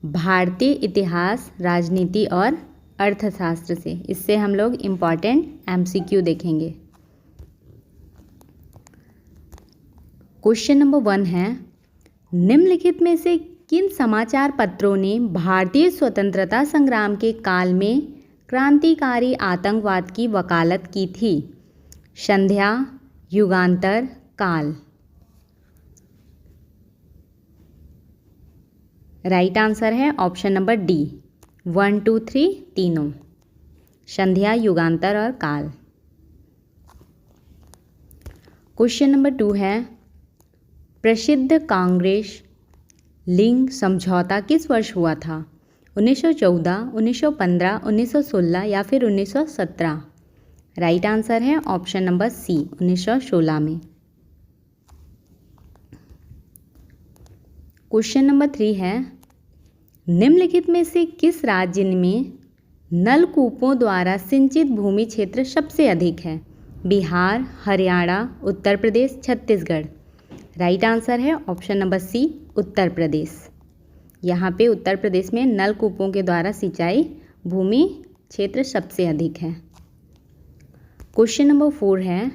भारतीय इतिहास, राजनीति और अर्थशास्त्र से। इससे हम लोग इम्पॉर्टेंट एमसीक्यू देखेंगे। क्वेश्चन नंबर 1 है, निम्नलिखित में से किन समाचार पत्रों ने भारतीय स्वतंत्रता संग्राम के काल में क्रांतिकारी आतंकवाद की वकालत की थी? संध्या, युगांतर, काल। राइट आंसर है ऑप्शन नंबर डी, 1, 2, 3 तीनों, संध्या, युगांतर और काल। क्वेश्चन नंबर 2 है, प्रसिद्ध कांग्रेस लिंग समझौता किस वर्ष हुआ था? 1914, 1915, 1916 या फिर 1917? राइट आंसर है ऑप्शन नंबर सी, 1916 में। क्वेश्चन नंबर 3 है, निम्नलिखित में से किस राज्य में नलकूपों द्वारा सिंचित भूमि क्षेत्र सबसे अधिक है? बिहार, हरियाणा, उत्तर प्रदेश, छत्तीसगढ़? राइट आंसर है ऑप्शन नंबर सी, उत्तर प्रदेश। यहाँ पे उत्तर प्रदेश में नलकूपों के द्वारा सिंचाई भूमि क्षेत्र सबसे अधिक है। क्वेश्चन नंबर 4 है,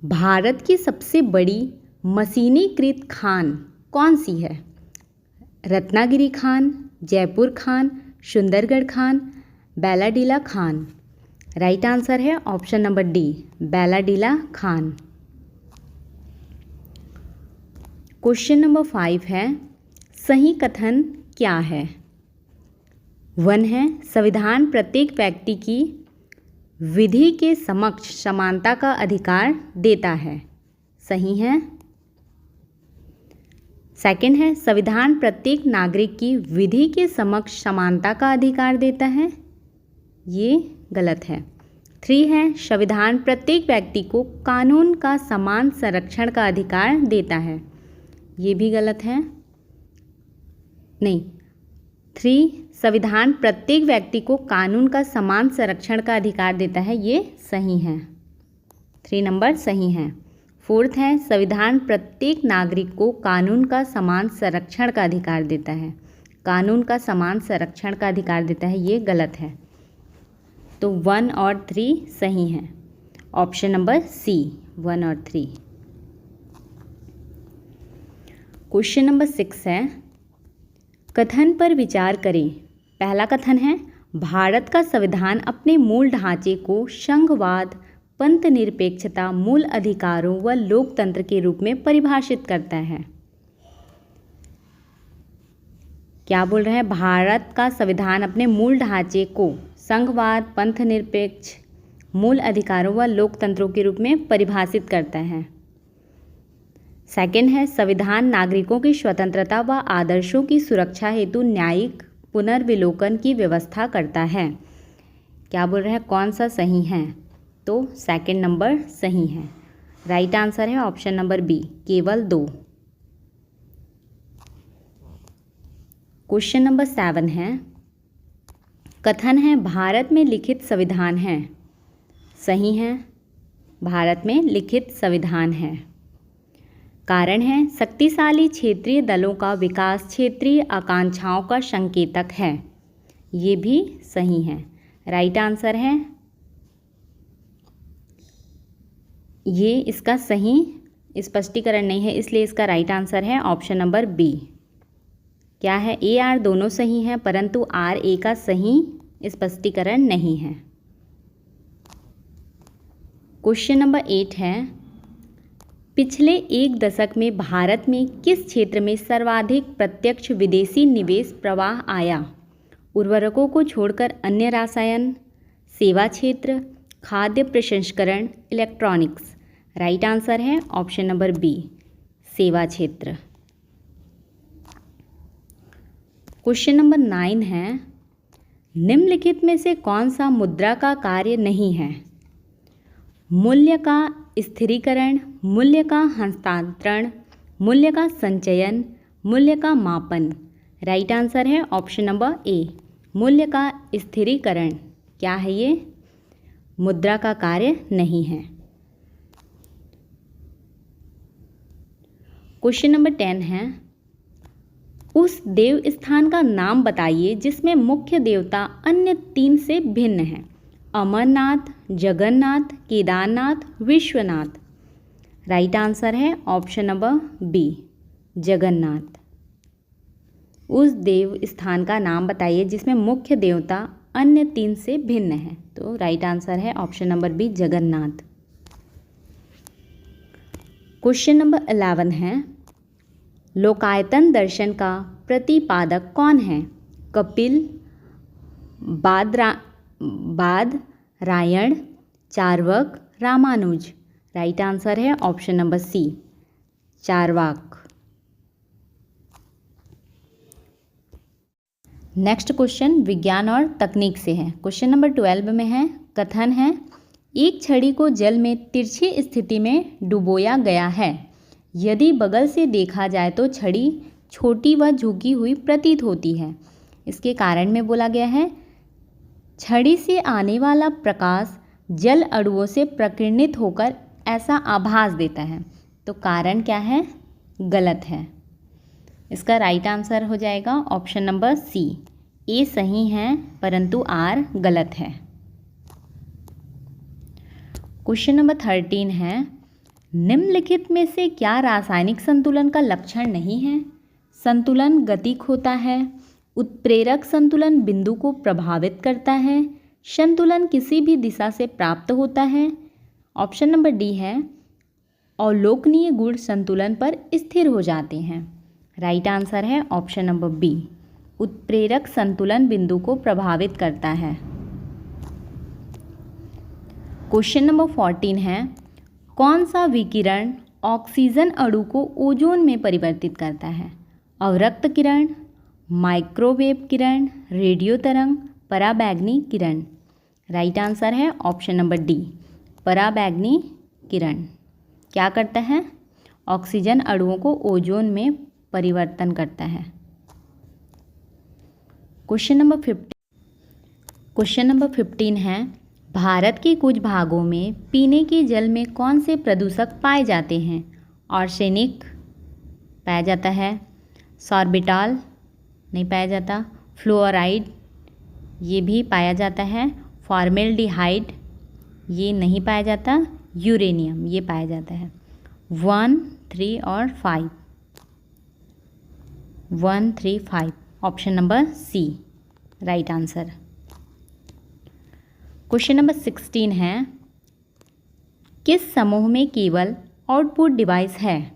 भारत की सबसे बड़ी मशीनीकृत खान कौन सी है? रत्नागिरी खान, जयपुर खान, सुंदरगढ़ खान, बैलाडीला खान? राइट आंसर है option number D, Bailadila Khan. Question number 5 है, सही कथन क्या है? 1 है, संविधान प्रत्येक व्यक्ति की विधि के समक्ष समानता का अधिकार देता है। सही है। सेकंड है, संविधान प्रत्येक नागरिक की विधि के समक्ष समानता का अधिकार देता है। ये गलत है। 3 है, संविधान प्रत्येक व्यक्ति को कानून का समान संरक्षण का अधिकार देता है। ये भी गलत है। नहीं, 3, संविधान प्रत्येक व्यक्ति को कानून का समान संरक्षण का अधिकार देता है, ये सही है। 3 नंबर सही है। 4th है, संविधान प्रत्येक नागरिक को कानून का समान संरक्षण का अधिकार देता है। कानून का समान संरक्षण का अधिकार देता है, ये गलत है। तो 1 और 3 सही हैं। ऑप्शन नंबर सी, 1 और 3। क्वेश्चन नंबर 6 है, कथन पर विचार करें। पहला कथन है, भारत का संविधान अपने मूल ढांचे को संघवाद, पंथ निरपेक्षता, मूल अधिकारों व लोकतंत्र के रूप में परिभाषित करता है। क्या बोल रहे हैं? भारत का संविधान अपने मूल ढांचे को संघवाद, पंथ निरपेक्ष, मूल अधिकारों व लोकतंत्रों के रूप में परिभाषित करता है। सेकंड है, संविधान नागरिकों की स्वतंत्रता व आदर्शों की सुरक्षा हेतु न्यायिक पुनर्विलोकन की व्यवस्था करता है। क्या बोल रहे हैं? कौन सा सही है? तो सेकंड नंबर सही है। राइट आंसर है ऑप्शन नंबर बी, केवल 2। क्वेश्चन नंबर 7 है, कथन है भारत में लिखित संविधान है। सही है, भारत में लिखित संविधान है। कारण है, शक्तिशाली क्षेत्रीय दलों का विकास क्षेत्रीय आकांक्षाओं का संकेतक है। ये भी सही है। राइट आंसर है, ये इसका सही स्पष्टीकरण नहीं है, इसलिए इसका राइट आंसर है ऑप्शन नंबर बी। क्या है? ए आर दोनों सही हैं, परंतु आर ए का सही स्पष्टीकरण नहीं है। क्वेश्चन नंबर 8 है, पिछले 1 दशक में भारत में किस क्षेत्र में सर्वाधिक प्रत्यक्ष विदेशी निवेश प्रवाह आया? उर्वरकों को छोड़कर अन्य रसायन, सेवा क्षेत्र, खाद्य प्रसंस्करण, इलेक्ट्रॉनिक्स? राइट आंसर है ऑप्शन नंबर बी, सेवा क्षेत्र। क्वेश्चन नंबर 9 है, निम्नलिखित में से कौन सा मुद्रा का कार्य नहीं है? मूल्य का स्थिरीकरण, मूल्य का हस्तांतरण, मूल्य का संचयन, मूल्य का मापन? राइट आंसर है ऑप्शन नंबर ए, मूल्य का स्थिरीकरण। क्या है ये? मुद्रा का कार्य नहीं है। क्वेश्चन नंबर 10 है, उस देव स्थान का नाम बताइए जिसमें मुख्य देवता अन्य 3 से भिन्न है। अमरनाथ, जगन्नाथ, केदारनाथ, विश्वनाथ। राइट आंसर है ऑप्शन नंबर बी, जगन्नाथ। उस देव स्थान का नाम बताइए जिसमें मुख्य देवता अन्य 3 से भिन्न है। तो राइट आंसर है option number B, Jagannath. Question number 11 है, लोकायतन दर्शन का प्रतिपादक कौन है? कपिल, बादरायण, चार्वाक, रामानुज। राइट आंसर है option number C, Charvaka. Next question विज्ञान और तकनीक से है। क्वेश्चन नंबर 12 में है, कथन है, एक छड़ी को जल में तिरछी स्थिति में डुबोया गया है। यदि बगल से देखा जाए तो छड़ी छोटी व झुकी हुई प्रतीत होती है। इसके कारण में बोला गया है, छड़ी से आने वाला प्रकाश जल अणुओं से प्रकीर्णित होकर ऐसा आभास देता है। तो कारण क्या है? गलत है। इसका राइट आंसर हो जाएगा ऑप्शन नंबर सी, ए सही है परंतु आर गलत है। क्वेश्चन नंबर 13 है, निम्नलिखित में से क्या रासायनिक संतुलन का लक्षण नहीं है? संतुलन गतिक होता है, उत्प्रेरक संतुलन बिंदु को प्रभावित करता है, संतुलन किसी भी दिशा से प्राप्त होता है। ऑप्शन नंबर डी है, अवलोकनीय गुण संतुलन पर स्थिर हो जाते हैं। राइट आंसर है ऑप्शन नंबर बी, उत्प्रेरक संतुलन बिंदु को प्रभावित करता है। क्वेश्चन नंबर 14 है, कौन सा विकिरण ऑक्सीजन अणु को ओजोन में परिवर्तित करता है? अवरक्त किरण, माइक्रोवेव किरण, रेडियो तरंग, पराबैंगनी किरण। राइट आंसर है ऑप्शन नंबर डी, पराबैंगनी किरण। क्या करता है? ऑक्सीजन अणुओं को ओजोन में परिवर्तन करता है। क्वेश्चन नंबर 15 है, भारत के कुछ भागों में पीने के जल में कौन से प्रदूषक पाए जाते हैं? आर्सेनिक पाया जाता है, सॉर्बिटॉल नहीं पाया जाता, फ्लोराइड ये भी पाया जाता है, फॉर्मेल्डिहाइड ये नहीं पाया जाता, यूरेनियम ये पाया जाता है। 1, 3 और 5, 1, 3, 5 option number C right answer. Question number 16 है, किस समूह में केवल आउटपुट डिवाइस है?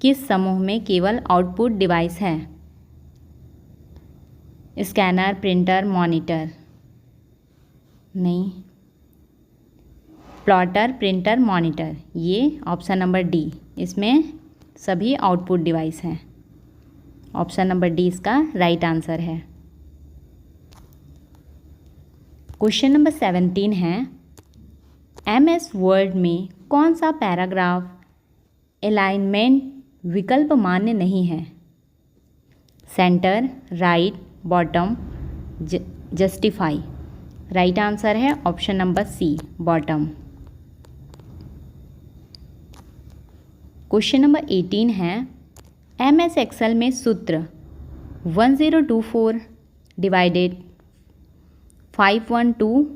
किस समूह में केवल आउटपुट डिवाइस है? स्कैनर, प्रिंटर, मॉनिटर नहीं, प्लॉटर, प्रिंटर, मॉनिटर ये ऑप्शन नंबर डी, इसमें सभी आउटपुट डिवाइस हैं। ऑप्शन नंबर डी इसका राइट आंसर है। क्वेश्चन नंबर 17 है, MS वर्ड में कौन सा पैराग्राफ अलाइनमेंट विकल्प मान्य नहीं है? Centre, right, bottom, justify. Right answer है option number C, bottom. Question number 18 है, MS एक्सेल में सूत्र 1024 डिवाइडेड 512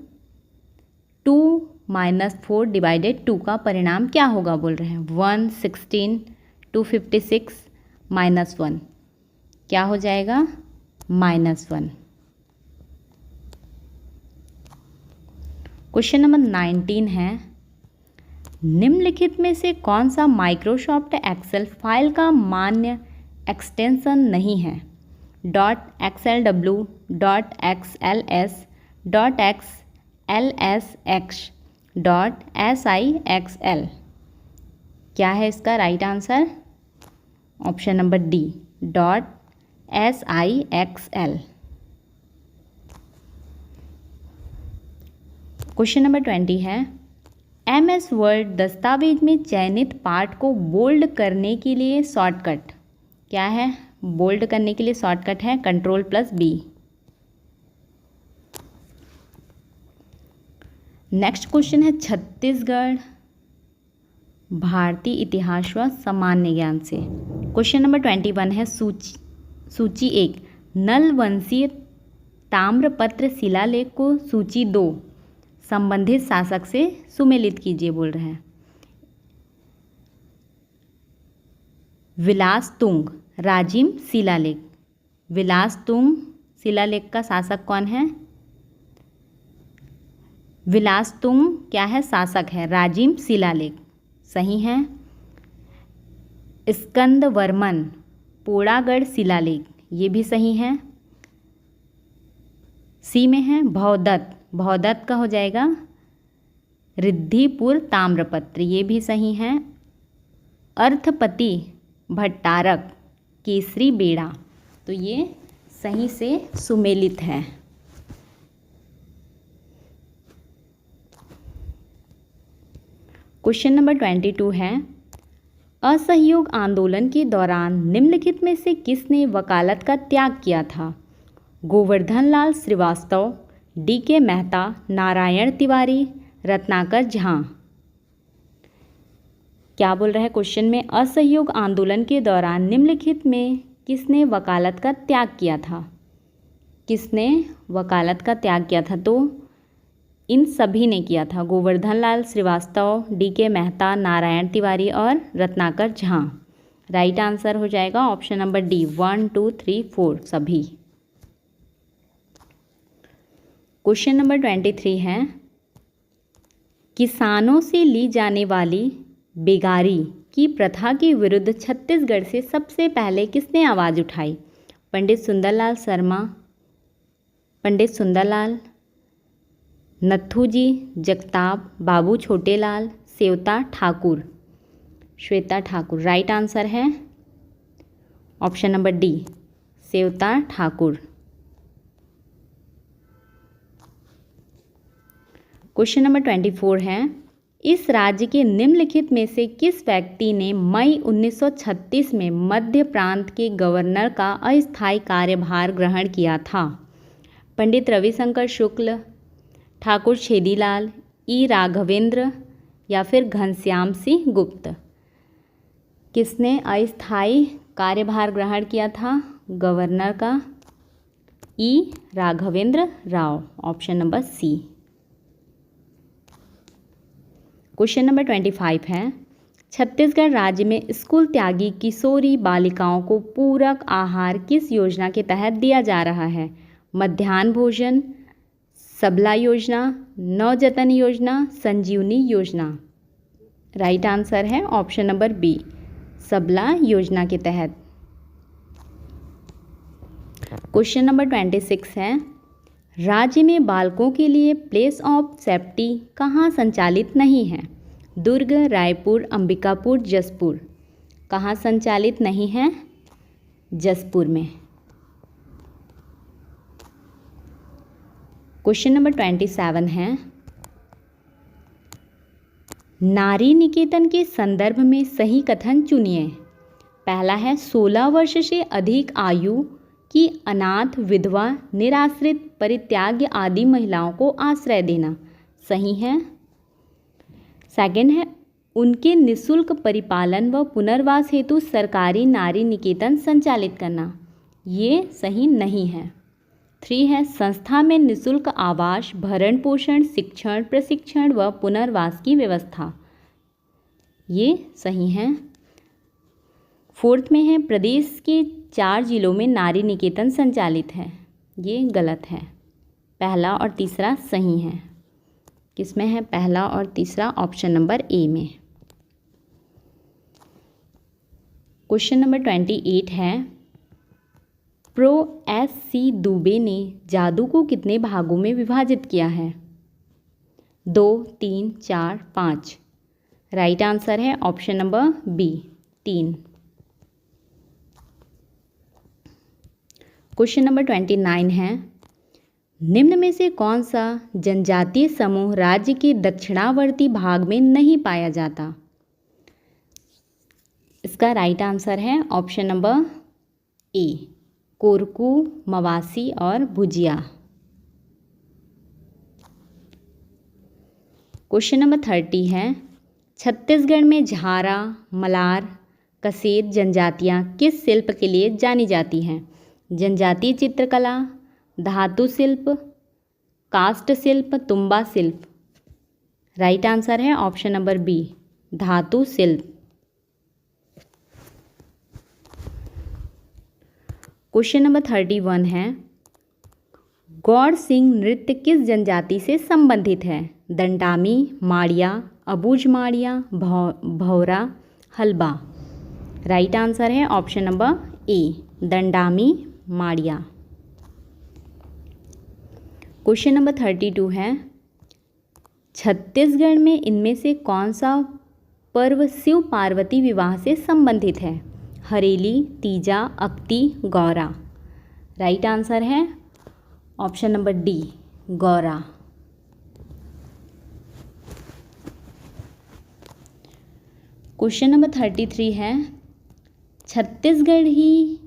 2 - 4 डिवाइडेड 2 का परिणाम क्या होगा बोल रहे हैं? 116 256 -1 क्या हो जाएगा? -1। क्वेश्चन नंबर 19 है, निम्नलिखित में से कौन सा माइक्रोसॉफ्ट एक्सेल फाइल का मान्य एक्सटेंशन नहीं है? .xlw, .xls, .xlsx, .sixl। क्या है इसका right answer? Option number D, .sixl। Question number 20 है, MS वर्ड दस्तावेज में चयनित पाठ को बोल्ड करने के लिए शॉर्टकट क्या है? बोल्ड करने के लिए शॉर्टकट है Ctrl+B। नेक्स्ट क्वेश्चन है छत्तीसगढ़ भारतीय इतिहास व सामान्य ज्ञान से। क्वेश्चन नंबर 21 है, सूची 1 नल वंशीय ताम्रपत्र शिलालेख को सूची 2 संबंधित शासक से सुमेलित कीजिए बोल रहे हैं। विलासतुंग राजिम शिलालेख, विलासतुंग शिलालेख का शासक कौन है? विलासतुंग क्या है? शासक है। राजिम शिलालेख सही है। स्कंदवर्मन पोड़ागढ़ शिलालेख, ये भी सही है। सी में है भौदत्त, भौदत्त का हो जाएगा रिद्धिपुर ताम्रपत्र, ये भी सही है। अर्थपति भट्टारक केसरी बेड़ा, तो ये सही से सुमेलित है। क्वेश्चन नंबर 22 है असहयोग आंदोलन के दौरान निम्नलिखित में से किसने वकालत का त्याग किया था? गोवर्धन लाल श्रीवास्तव, डी.के. मेहता, नारायण तिवारी, रत्नाकर झा। क्या बोल रहा है क्वेश्चन में? असहयोग आंदोलन के दौरान निम्नलिखित में किसने वकालत का त्याग किया था? किसने वकालत का त्याग किया था? तो इन सभी ने किया था, गोवर्धन लाल श्रीवास्तव, डी.के. मेहता, नारायण तिवारी और रत्नाकर झा। राइट आंसर हो जाएगा ऑप्शन नंबर डी 1, 2, 3, 4 सभी। क्वेश्चन नंबर 23 है किसानों से ली जाने वाली बेगारी की प्रथा के विरुद्ध छत्तीसगढ़ से सबसे पहले किसने आवाज़ उठाई? पंडित सुंदरलाल शर्मा, पंडित सुंदरलाल, नथुजी जगताप, बाबू छोटेलाल, श्वेता ठाकुर। श्वेता ठाकुर राइट आंसर है option number D Shweta Thakur. Question number 24 है इस राज्य के निम्नलिखित में से किस व्यक्ति ने मई 1936 में मध्य प्रांत के गवर्नर का अस्थायी कार्यभार ग्रहण किया था? पंडित रविशंकर शुक्ल, ठाकुर छेदीलाल, ई राघवेंद्र या फिर घनश्याम सिंह गुप्त। किसने अस्थायी कार्यभार ग्रहण किया था गवर्नर का? E Raghavendra Rao, option number C. Question number 25 है छत्तीसगढ़ राज्य में स्कूल त्यागी किशोरी बालिकाओं को पूरक आहार किस योजना के तहत दिया जा रहा है? मध्याह्न भोजन, सबला योजना, नवजतन योजना, संजीवनी योजना। राइट आंसर है ऑप्शन नंबर बी सबला योजना के तहत। क्वेश्चन नंबर 26 है राज्य में बालकों के लिए प्लेस ऑफ सेफ्टी कहाँ संचालित नहीं है? दुर्ग, रायपुर, अंबिकापुर, जसपुर। कहाँ संचालित नहीं है? जसपुर में। क्वेश्चन नंबर 27 है नारी निकेतन के संदर्भ में सही कथन चुनिए। पहला है 16 वर्ष से अधिक आयु कि अनाथ, विधवा, निराश्रित, परित्याग्य आदि महिलाओं को आश्रय देना। सही है। सेकंड है उनके निःशुल्क परिपालन व पुनर्वास हेतु सरकारी नारी निकेतन संचालित करना। ये सही नहीं है। 3 है संस्था में निःशुल्क आवास, भरण पोषण, शिक्षण, प्रशिक्षण व पुनर्वास की व्यवस्था। ये सही है। 4th में है प्रदेश के 4 जिलों में नारी निकेतन संचालित है। ये गलत है। पहला और तीसरा सही है। किसमें है पहला और तीसरा? ऑप्शन नंबर ए में। क्वेश्चन नंबर 28 है प्रो एस.सी. दुबे ने जादू को कितने भागों में विभाजित किया है? 2, 3, 4, 5। राइट आंसर है option number B 3। Question number 29 है निम्न में से कौन सा जनजातीय समूह राज्य के दक्षिणावर्ती भाग में नहीं पाया जाता? इसका राइट आंसर है ऑप्शन नंबर ए कोरकू, मवासी और भुजिया। क्वेश्चन नंबर 30 है छत्तीसगढ़ में झारा, मलार, कसेत जनजातियाँ किस शिल्प के लिए जानी जाती हैं? जनजातीय चित्रकला, धातु शिल्प, कास्ट शिल्प, तुम्बा शिल्प। राइट आंसर है ऑप्शन नंबर बी, धातु शिल्प। क्वेश्चन नंबर 31 है, गौड़ सिंह नृत्य किस जनजाति से संबंधित है? दंडामी, माड़िया, अबूझ माड़िया, भौरा, हलबा। राइट आंसर है ऑप्शन नंबर ए, दंडामी माड़िया। क्वेश्चन नंबर 32 है, छत्तीसगढ़ में इनमें से कौन सा पर्व शिव पार्वती विवाह से संबंधित है? हरेली, तीजा, अक्ति, गौरा। राइट आंसर है option number D, Gaura. Question number 33 है, छत्तीसगढ़ ही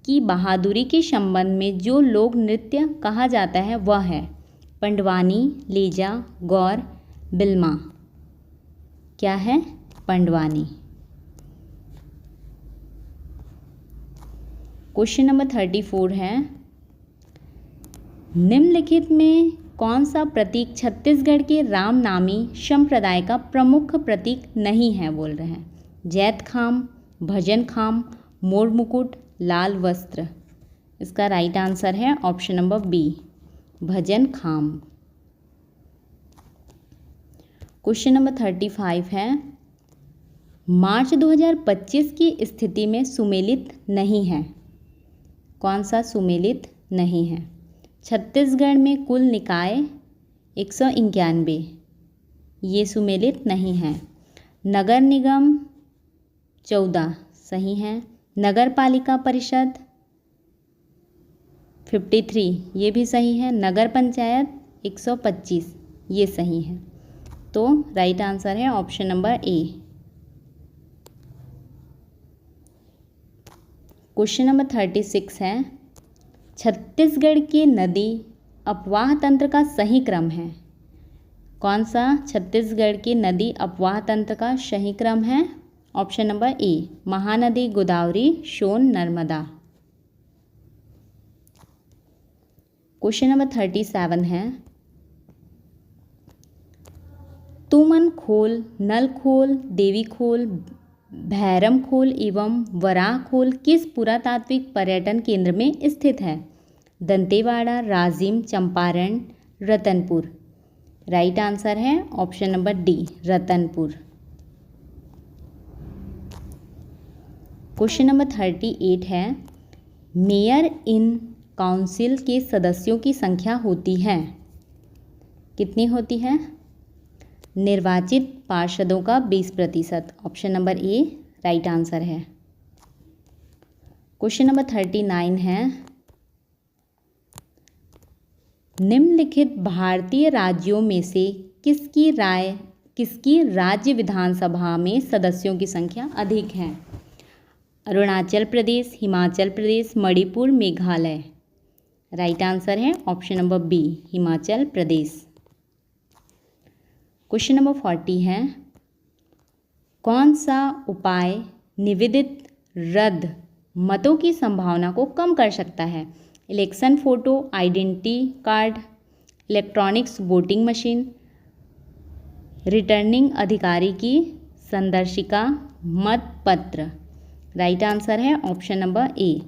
की बहादुरी के संबंध में जो लोक नृत्य कहा जाता है वह है? पंडवानी, लेजा, गौर, बिल्मा। क्या है? पंडवानी। क्वेश्चन नंबर 34 है, निम्नलिखित में कौन सा प्रतीक छत्तीसगढ़ के रामनामी संप्रदाय का प्रमुख प्रतीक नहीं है? बोल रहे हैं जैत खाम, भजन खाम, मोर मुकुट, लाल वस्त्र। इसका राइट आंसर है ऑप्शन नंबर बी, भजन खाम। क्वेश्चन नंबर 35 है, मार्च 2025 की स्थिति में सुमेलित नहीं है। कौन सा सुमेलित नहीं है? छत्तीसगढ़ में कुल निकाय 191, ये सुमेलित नहीं है। नगर निगम 14 सही है। नगर पालिका परिषद 53 ये भी सही है। नगर पंचायत 125 ये सही है। तो राइट आंसर है ऑप्शन नंबर ए। क्वेश्चन नंबर 36 है, छत्तीसगढ़ की नदी अपवाह तंत्र का सही क्रम है? कौन सा छत्तीसगढ़ की नदी अपवाह तंत्र का सही क्रम है? Option number A, Mahanadi, Godavari, Son, Narmada. Question number 37 है, तुमन खोल, नल खोल, देवी खोल, भैरम खोल एवं वराह खोल किस पुरातात्विक पर्यटन केंद्र में स्थित है? दंतेवाड़ा, राजिम, चंपारण, रतनपुर। राइट आंसर है option number D, Ratanpur. Question number 38 है, मेयर इन काउंसिल के सदस्यों की संख्या होती है? कितनी होती है? निर्वाचित पार्षदों का 20%। ऑप्शन नंबर ए राइट आंसर है। क्वेश्चन नंबर 39 है, निम्नलिखित भारतीय राज्यों में से किसकी राज्य विधानसभा में सदस्यों की संख्या अधिक है? अरुणाचल प्रदेश, हिमाचल प्रदेश, मणिपुर, मेघालय। राइट आंसर है option number B, Himachal Pradesh. Question number 40 है, कौन सा उपाय निवेदित रद्द मतों की संभावना को कम कर सकता है? Election photo, identity card, electronics voting machine, returning अधिकारी की संदर्शिका, मत पत्र। राइट आंसर है ऑप्शन नंबर ए,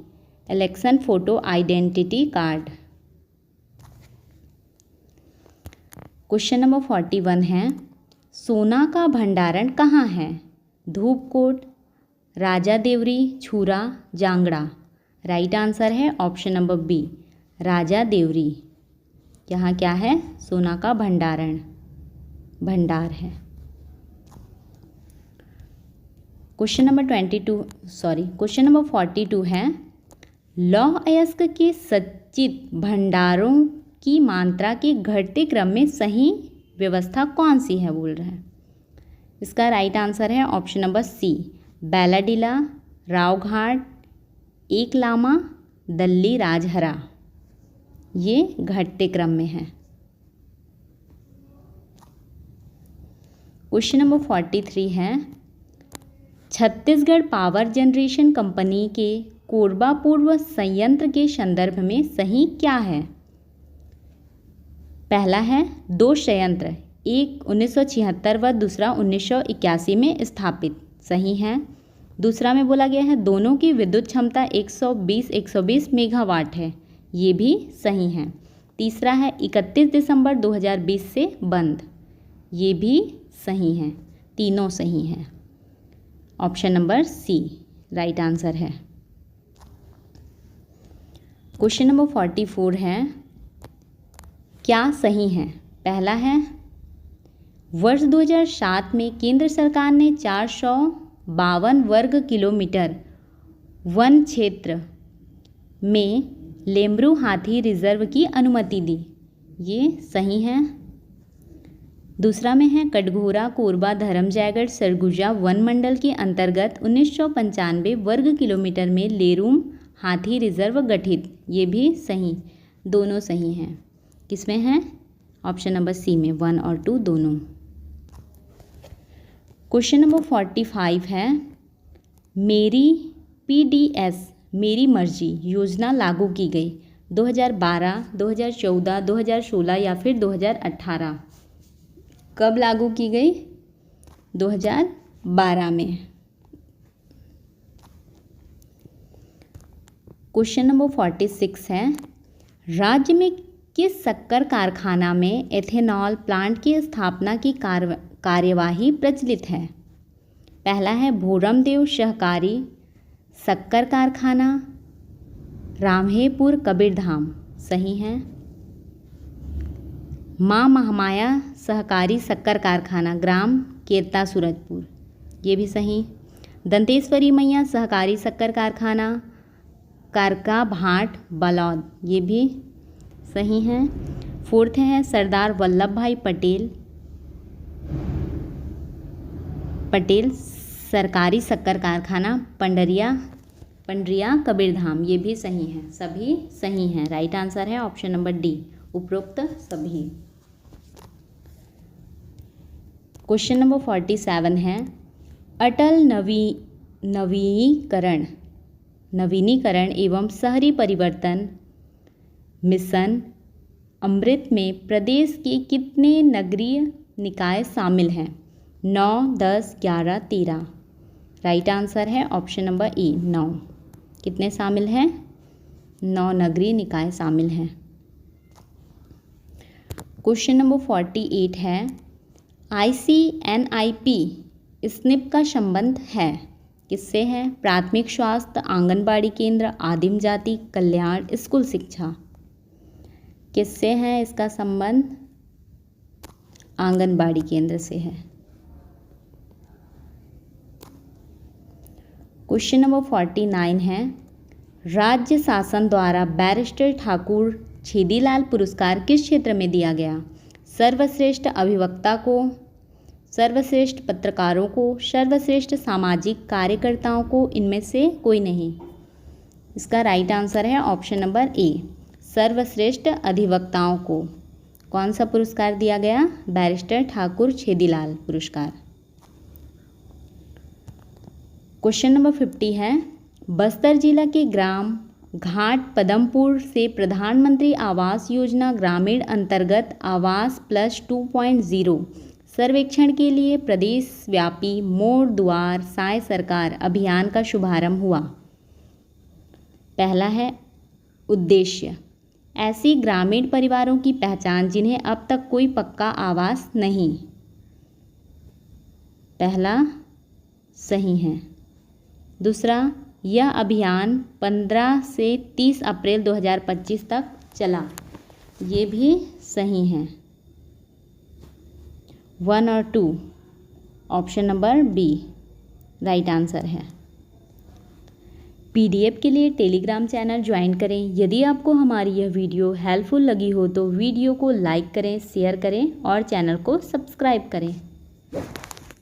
election photo identity card. Question number 41 है, सोना का भंडारण कहाँ है? धूपकोट, राजा देवरी, छुरा, जांगड़ा। राइट आंसर है ऑप्शन नंबर बी, राजा देवरी। यहाँ क्या है? सोना का भंडार है। क्वेश्चन नंबर 42 है, लौह अयस्क के सचित भंडारों की मात्रा के घटते क्रम में सही व्यवस्था कौन सी है? बोल रहे हैं। इसका राइट आंसर है option number C, Bailadila, Rowghat, एक लामा, दल्ली राजहरा। ये घटते क्रम में है। क्वेश्चन नंबर 43 है, छत्तीसगढ़ पावर जनरेशन कंपनी के कोरबा पूर्व संयंत्र के संदर्भ में सही क्या है? पहला है 2 संयंत्र, एक 1976 व दूसरा 1981 में स्थापित, सही है। दूसरा में बोला गया है दोनों की विद्युत क्षमता 120 मेगावाट है, ये भी सही है। तीसरा है 31 दिसंबर 2020 से बंद, ये भी सही है। तीनों सही हैं। Option number C right answer है। क्वेश्चन नंबर 44 है, क्या सही है? पहला है वर्ष 2007 में केंद्र सरकार ने 452 वर्ग किलोमीटर वन क्षेत्र में लेम्बरू हाथी रिजर्व की अनुमति दी, ये सही है। दूसरा में है कटघोरा कोरबा धर्म जयगढ़ सरगुजा वन मंडल के अंतर्गत 1995 वर्ग किलोमीटर में लेरूम हाथी रिजर्व गठित, ये भी सही, दोनों सही हैं। किसमें है? ऑप्शन नंबर सी में, 1 और 2 दोनों। क्वेश्चन नंबर 45 है, मेरी PDS मेरी मर्जी योजना लागू की गई 2012, 2014, 2016 या फिर 2018? कब लागू की गई? 2012 में। क्वेश्चन नंबर 46 है, राज्य में किस शक्कर कारखाना में एथेनॉल प्लांट की स्थापना की कार्यवाही प्रचलित है? पहला है भोरमदेव सहकारी शक्कर कारखाना रामहेपुर कबीरधाम, सही है। माँ महामाया सहकारी शक्कर कारखाना ग्राम केरता सूरजपुर, ये भी सही। दंतेश्वरी मैया सहकारी शक्कर कारखाना कारका भाट बलौद, ये भी सही है। फोर्थ है सरदार वल्लभ भाई पटेल सरकारी शक्कर कारखाना पंडरिया कबीरधाम, ये भी सही है, सभी सही हैं। राइट आंसर है ऑप्शन नंबर डी, उपरोक्त सभी। क्वेश्चन नंबर 47 है, अटल नवीनीकरण एवं शहरी परिवर्तन मिशन अमृत में प्रदेश के कितने नगरीय निकाय शामिल हैं? 9, 10, 11, 13। राइट आंसर है ऑप्शन नंबर ए 9। कितने शामिल हैं? 9 नगरीय निकाय शामिल हैं। क्वेश्चन नंबर 48 है, ICNIP स्निप का संबंध है किससे है? प्राथमिक स्वास्थ्य, आंगनबाड़ी केंद्र, आदिम जाति कल्याण, स्कूल शिक्षा, किससे है इसका संबंध? आंगनबाड़ी केंद्र से है। क्वेश्चन नंबर 49 है, राज्य शासन द्वारा बैरिस्टर ठाकुर छेदीलाल पुरस्कार किस क्षेत्र में दिया गया? सर्वश्रेष्ठ अभिवक्ता को, सर्वश्रेष्ठ पत्रकारों को, सर्वश्रेष्ठ सामाजिक कार्यकर्ताओं को, इनमें से कोई नहीं। इसका राइट आंसर है ऑप्शन नंबर ए, सर्वश्रेष्ठ अधिवक्ताओं को। कौन सा पुरस्कार दिया गया? बैरिस्टर ठाकुर छेदीलाल पुरस्कार। क्वेश्चन नंबर 50 है, बस्तर जिला के ग्राम घाट पदमपुर से प्रधानमंत्री आवास योजना ग्रामीण अंतर्गत आवास प्लस 2.0 सर्वेक्षण के लिए प्रदेश व्यापी मोर द्वार साय सरकार अभियान का शुभारंभ हुआ। पहला है उद्देश्य, ऐसी ग्रामीण परिवारों की पहचान जिन्हें अब तक कोई पक्का आवास नहीं, पहला सही है। दूसरा, यह अभियान 15 से 30 अप्रैल 2025 तक चला, ये भी सही है। 1 और 2 option number B right answer है। PDF के लिए टेलीग्राम चैनल ज्वाइन करें। यदि आपको हमारी यह वीडियो हेल्पफुल लगी हो तो वीडियो को लाइक करें, शेयर करें और चैनल को सब्सक्राइब करें।